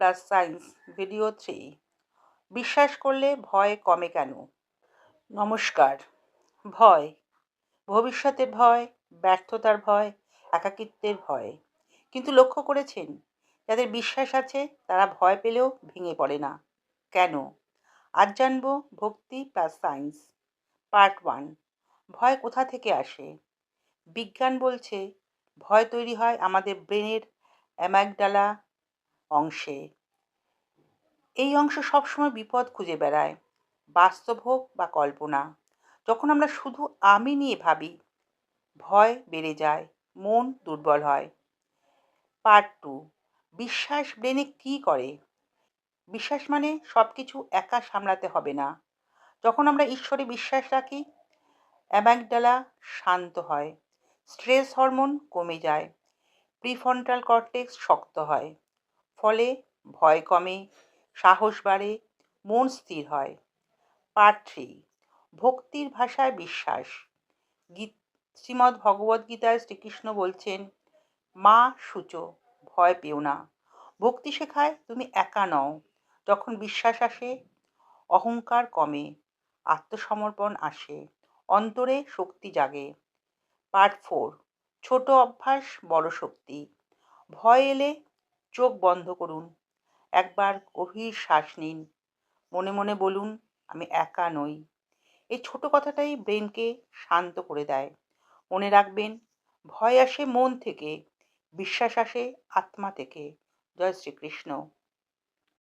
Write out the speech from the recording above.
Plus science video 3। বিশ্বাস করলে ভয় কমে কেন? নমস্কার। ভয়, ভবিষ্যতের ভয়, ব্যর্থতার ভয়, একাকিত্বের ভয়। কিন্তু লক্ষ্য করেছেন, যাদের বিশ্বাস আছে তারা ভয় পেলেও ভেঙে পড়ে না। কেন? আজ জানবো ভক্তি প্লাস সায়েন্স। পার্ট 1। ভয় কোথা থেকে আসে? বিজ্ঞান বলছে ভয় তৈরি হয় আমাদের ব্রেনের অ্যামাগডালা অংশে। এই অংশ সবসময় বিপদ খুঁজে বেড়ায়, বাস্তব হোক বা কল্পনা। যখন আমরা শুধু আমি নিয়ে ভাবি, ভয় বেড়ে যায়, মন দুর্বল হয়। পার্ট 2। বিশ্বাস ব্রেনে কী করে? বিশ্বাস মানে সব কিছু একা সামলাতে হবে না। যখন আমরা ঈশ্বরে বিশ্বাস রাখি, অ্যামাগডালা শান্ত হয়, স্ট্রেস হরমোন কমে যায়, প্রিফ্রন্টাল কর্টেক্স শক্ত হয়। ফলে ভয় কমে, সাহস বাড়ে, মন স্থির হয়। পার্ট 3। ভক্তির ভাষায় বিশ্বাস। শ্রীমদ্ ভগবদ্গীতায় শ্রীকৃষ্ণ বলছেন, মা সূচো, ভয় পেও না। ভক্তি শেখায় তুমি একা নও। যখন বিশ্বাস আসে, অহংকার কমে, আত্মসমর্পণ আসে, অন্তরে শক্তি জাগে। পার্ট 4। ছোট অভ্যাস বড় শক্তি। ভয় এলে চোখ বন্ধ করুন, একবার গভীর শ্বাস নিন, মনে মনে বলুন, আমি একা নই। এই ছোট কথাটাই ব্রেনকে শান্ত করে দেয়। মনে রাখবেন, ভয় আসে মন থেকে, বিশ্বাস আসে আত্মা থেকে। জয় শ্রীকৃষ্ণ।